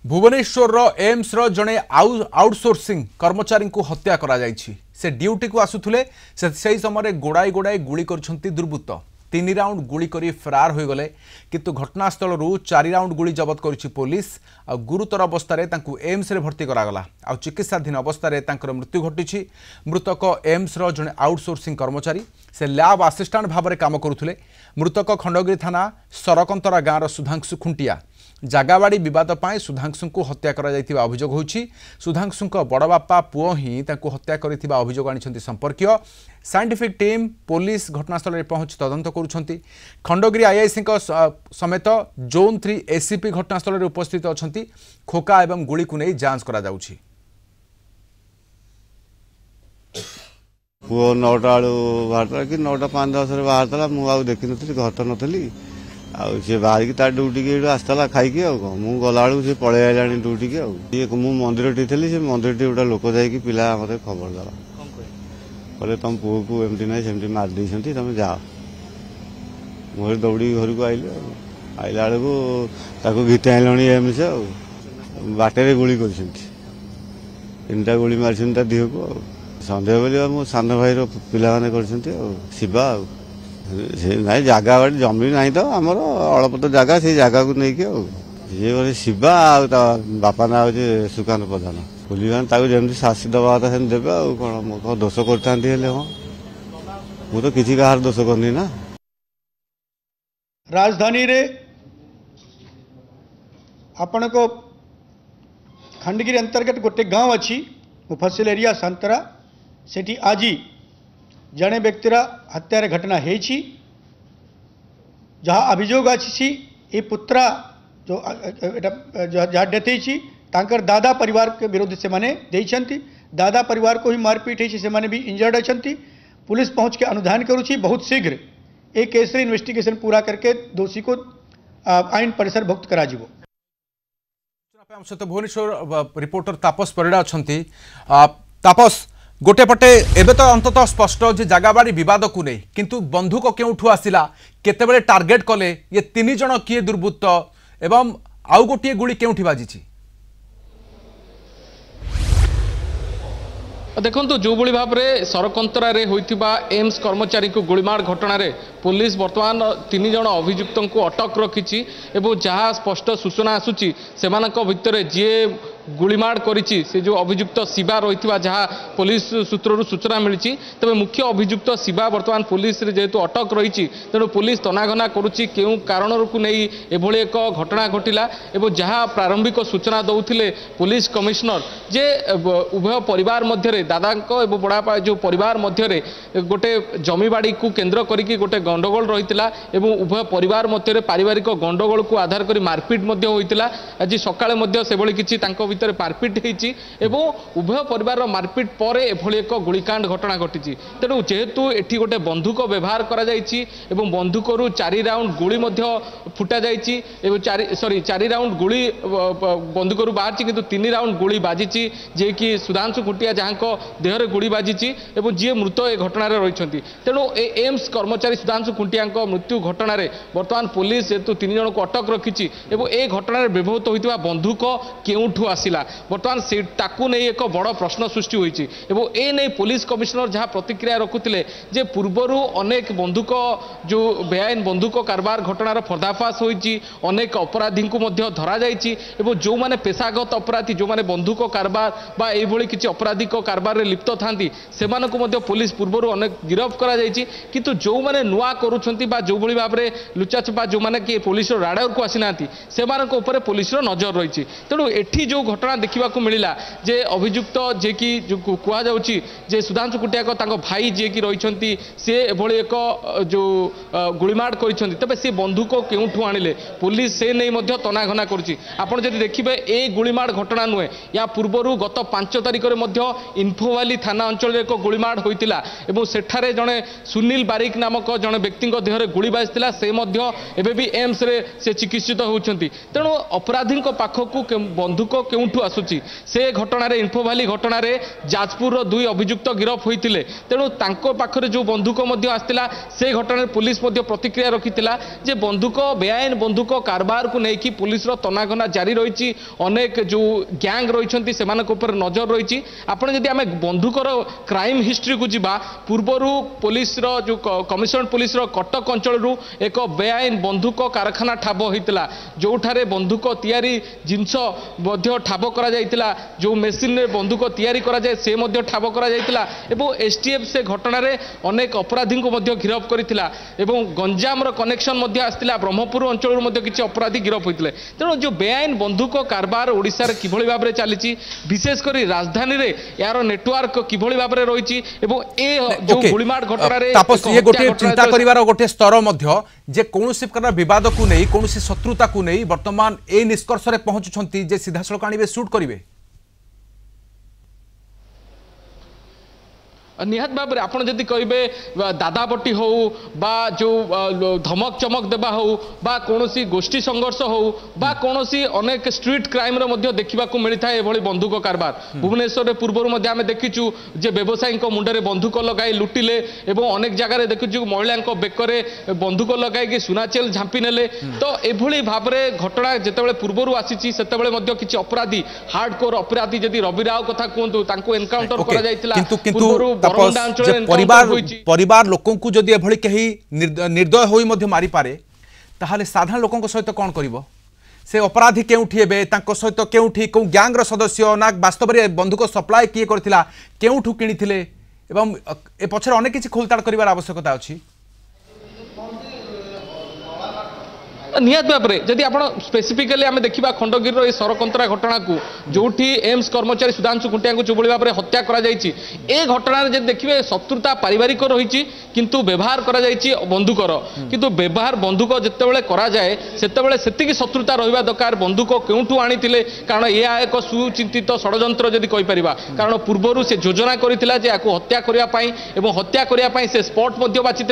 Bhubaneswar AIIMS जड़े outsourcing कर्मचारी को हत्या करा जायछि। से ड्यूटी को आसुले से समय गोड़ाई गोड़ाई गुली कर दुर्बृत्त 3 राउंड गुली करी फरार हो गले किंतु घटनास्थल 4 राउंड गुली जबत करुछि पुलिस। आ गुरुतर अवस्था एम्स रे भर्ती करागला। आ चिकित्साधीन अवस्था मृत्यु घटी। मृतक एम्स जड़े आउटसोर्सिंग कर्मचारी से लैब असिस्टेंट भाव में काम करुले। मृतक खंडगिरी थाना सरकंतरा गाँव सुधांशु खुंटिया जागाबाड़ी विवाद पाई सुधांशु को हत्या करा जायतिबा अभियोग होछि। सुधांशु बड़ बापा पुओ ही तांको हत्या करितिबा अभियोग आनिछन्ति संपर्कीय। साइंटिफिक टीम पुलिस घटनास्थल में पहुंच तदंत करुछन्ति। खंडगिरी आईआईसी समेत जोन 3 एसीपी घटनास्थल में उपस्थित अछन्ति। खोका एवं गुली को नहीं जांच करा जाउछि। पुओ 9टा बाहर कि 9टा 5-10 बाहर मुझे देखी नी घर तो नी सी बाहर तार ड्यूटी की आसला खाई मुझे गला सी पलि आला ड्यूटी की मुझे मंदिर टी थी। से मंदिर टी गोटे लोक जा पिला मत खबर देला कहले तुम पुओ को एमती ना सेमती मारदे तुम जाओ। मुझे दौड़ी घर को आइले आइला बेलू घीति आइलणी एम्स बाटे गुली कर 3टा गुली मारी देह को सन्देह बोली मो सान भाई पिला माने शिवा ना जगह बाड़ी जमी ना तो आमर अल्प तो जगह से जगह को लेकिन सी बोले शिवा बापा ना हूँ सुकांत प्रधान पुलिस मैंने जमी शासी दवा कथा से देवे कौन दोष करता हाँ मु तो किसी कहार दोष करनी ना। राजधानी रे आपण को खंडगिरी अंतर्गत गोटे गांव अच्छी मुफसिल एरिया सांतरा सेठी आज जड़े व्यक्तिर हत्यार घटना है जहाँ अभियोग अच्छी ये पुत्रा जो जहाँ डेथ होती दादा परिवार के विरोध से माने देइछंती। दादा परिवार को ही मारपीट होती से भी इंजर्ड अच्छी। पुलिस पहुँच के अनुधान करुँची बहुत शीघ्र एक केस इन्वेस्टिगेशन पूरा करके दोषी को आईन परिसर भुक्त करा जीवो। भुवनेश्वर रिपोर्टर तापस परिड़ा अच्छी। तापस गोटे पटे एबे तो अंततः स्पष्ट जे जगाबाड़ी विवाद को नहीं किंतु बंधुक केउठु आसिला केतेबेले टार्गेट कले ये 3 जण किए दुर्बृत्त एवं आउ गोटे गुली केउठी बाजिछि। देखो जो भाव में सरकंतरा होइथिबा एम्स कर्मचारी को गुलीमार घटना रे पुलिस वर्तमान 3 जण अभियुक्त को अटक रखी। जहाँ स्पष्ट सूचना आसुची से भितर जी गुलीमार करिछि से जो अभियुक्त शिवा रही जहाँ पुलिस सूत्रु सूचना मिली तेज मुख्य अभियुक्त शिवा वर्तमान पुलिस रे जेहेतु अटक रही तेणु पुलिस तनाघना करुच्ची क्यों कारण को नहीं एभली एक घटना घटिला। जहाँ प्रारंभिक सूचना दौले पुलिस कमिश्नर जे उभय परिवार मध्य दादा एवं बड़ापा जो परिवार मध्य गोटे जमीबाड़ी को केन्द्र करके गोटे गंडगोल रही उभय परिवार मध्य पारिवारिक गंडगोल को आधार कर मारपीट होता। आज सकाळे से किसी भितर मारपीट होती उभय परिवार मारपीट पर एभली एक गुलिकांड घटना घटी। तेणु जेहेतु एटी गोटे बंधुक व्यवहार करा जायछि एवं बंधुक 4 राउंड गुली फुटा जायछि एवं 4 राउंड गुली बंधुक बाहर किंतु 3 राउंड गुली बाजी जे कि सुधांशु खुंटिया जहाँ देहरे गुली बाजी एवं जी मृत ए घटना रही। तेणु एम्स कर्मचारी सुधांशु खुंटिया मृत्यु घटना बर्तमान पुलिस जेहेतु 3 जन को अटक रखी ए घटना व्यवहृत होता बंधुक केउठु आसिला बर्तमान से ताकू नहीं एक बड़ प्रश्न सृष्टि होती। ए नहीं पुलिस कमिश्नर जहाँ प्रतिक्रिया रखुते जे पूर्वर अनेक बंधुक जो बेआईन बंधुक कारबार घटनार पर्दाफाश होती अनेक अपराधी को धरा जाइए जो मैंने पेशागत अपराधी जो मैंने बंधुक कारबार बा एभली किसी अपराधिक कारबार में लिप्त था से पुलिस पूर्वर अनेक गिरफ करा जाइए किंतु जो मैंने नुआ करुँच जो भाव में लुचाछपा जो मैंने कि पुलिस राडार को आसी ना से पुलिस नजर रही। तेणु एठी जो घटना देखा मिलला जे अभियुक्त जे कि कहुचे सुधांशु खुंटिया भाई जे कि रही सी एभली एक जो गुलीमाड़ कर तेज सी बंधुक केउठु आनिले पुलिस से नहीं तनाघना करुच्ची। आपड़ जब देखिए ए गुलीमाड़ घटना नुहे या पूर्वर गत 5 तारिख में इन्फोवाली थाना अंचल एक गुलीमाड़ होता सेठारे जड़े सुनील बारिक नामक जड़े व्यक्ति देहरे गुली बाजिला से एवं एम्स रे से चिकित्सित होती। तेणु अपराधी पाखक बंधुक केउठू आसुची से घटना इन्फो भैली घटना जाजपुर दुई अभियुक्त गिरफ होते तेणु तांको पाखरे जो बंधुक आसला से घटना पुलिस प्रतिक्रिया रखिथिला जे बंधुक बेआईन बंधुक कारबार को लेकिन पुलिस तनाघना जारी रही अनेक जो गैंग रही से नजर रही आपड़ जदि आम बंधुकर क्राइम हिस्ट्री को जीवा पूर्वर पुलिस जो कमिशनरेट पुलिस कटक अंचल एक बेआईन बंधुक कारखाना ठाब होता जो ठारे बंधुक तैयारी जिनस ठाब करा जायतिला जो मेसीन रे बंधुक तैयारी करा जाय से ठाब करा जायतिला एवं एसटीएफ से घटना रे अनेक अपराधी को गिरफ करथिला एवं गंजाम रो कनेक्शन आसला ब्रह्मपुर अंचल किसी अपराधी गिरफ होते तेणु जो बेआईन बंधुक कारबार ओडिशा रे किभଳି भाबरे चली विशेष कर राजधानी रे यार नेटवर्क किभଳି भाबरे रही ए जो गुलिमार घटना रे तापस ये गोटे चिंता करिवार गोटे स्तर मध्य जे कोनोसी प्रकार विवाद को नहीं कोनोसी शत्रुता को नहीं वर्तमान ए निष्कर्ष रे पहुंचुछंती जे सीधा सड़क आनिबे शूट करिवे निहत भाव में आपड़ जदि कहे दादापट्टी हो बा जो धमक चमक देवा हो बा कौन गोष्ठी संघर्ष हो बा कौन अनेक स्ट्रीट क्राइम देखा मिलता है ये बंधुक कारबार भुवनेश्वर में पूर्व आम देखीचु जे व्यवसायी मुंडे बंधुक लगाई लुटिले एवं अनेक जगह देखीचु महिला बेकरे बंधुक लगाई सुनाचेल झांपी नेले तो यह भाव में घटना जिते पूर्वर आसी से किसी अपराधी हार्डकोर अपराधी जदि रवि राव कथा कहतु एनकाउंटर कर परिवार लोकों को जदि एभली कहीं निर्दय होई मध्य मारी पारे ताहाले साधारण लोकों सहित कौन करिवो से अपराधी केउठी हेबे तांको सहित केउठी को गैंग रो सदस्य ना वास्तव में बंधुक सप्लाई किए करथिला केउठू किनिथिले एवं ए पछरे अनेक किछि खोलताड़ करिवार आवश्यकता अछि निहत भाव में जदि आप स्पेसिफिकली आम देखा खंडगिर ये सरकंतरा घटना को जो एम्स कर्मचारी सुधांशु खुंटिया को जो भाव में हत्या करा घटना देखिए शत्रुता पारिवारिक रही किंतु व्यवहार करा बंधुकर किंतु व्यवहार बंधुक जितेबाला कराए से शत्रुता रहा दरकार बंधुक क्योंठू आनी कारण यह एक सुचिंतित षड्यंत्र जदि कहीपर कारण पूर्वर से योजना करता हत्या करने हत्या करने से स्पॉट बाची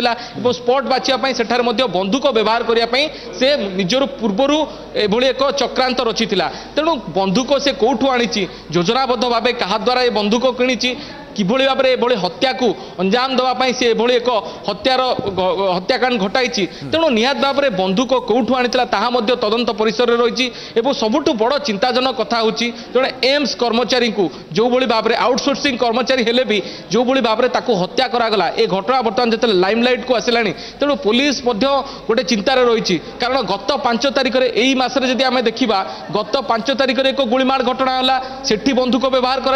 स्पॉट बाछापी सेठार बंधुक व्यवहार करने से निजर पूर्वर एभली एक चक्रांत रचिथिला तेणु बंधुक से कौठू आनी योजनाबद्ध भाव क्या द्वारा ये बंधुक किणी किभଳି भाव में एभली हत्या को अंजाम देवाई सी एभली एक हत्यार हत्याकांड घटाई तेणु निहत भाव में बंधुक कौठू आनीला ताहा मध्य तदंत परिसर रही सबुठ बड़ चिंताजनक कथा हूँ जड़े एम्स कर्मचारी को जो भाव में आउटसोर्सिंग कर्मचारी हेले भी जो भाव में हत्या करागला ए घटना बर्तमान जो लाइमलाइट को आसला तेणु पुलिस गोटे चिंतार रही कारण गत 5 तारिख में यही मसरे जदि आम देखा गत 5 तारिख में एक गुलिमाड़ घटना है सेठी बंधुक व्यवहार कर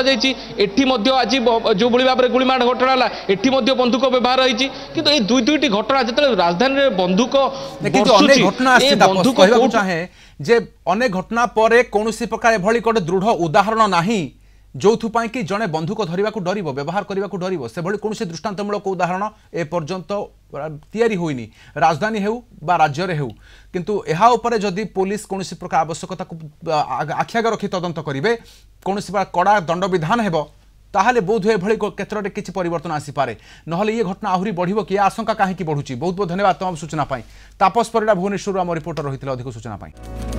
आज जो भाव में गुलिमाड़ घटना है एटी बंधुक व्यवहार रही किंतु ये दुईटी घटना जो राजधानी में बंधुक चाहे जे अनेक घटना पर कौन प्रकार एभली गोटे दृढ़ उदाहरण नाही जोथुपाई कि जड़े बंधुक धरने को डर व्यवहार करने को डर से कौन दृष्टांतमूलक उदाहरण ए पर्यंत तैयारी होइनी राजधानी हेउ बा राज्य रे हेउ किंतु एहा उपरे जदि पुलिस कौन प्रकार आवश्यकता को आख्याग रखी तदंत करेंगे कौन कड़ा दंड विधान हेबो ताहले बोध हुए एभली क्षेत्र में किसी परिवर्तन आसीपे ना ये घटना आहरी बढ़ कि आशंका कहीं बढ़ुची बहुत बहुत धन्यवाद तमाम सूचना तापस परिड़ा भुवनेश्वर आम रिपोर्टर रही अधिक सूचना।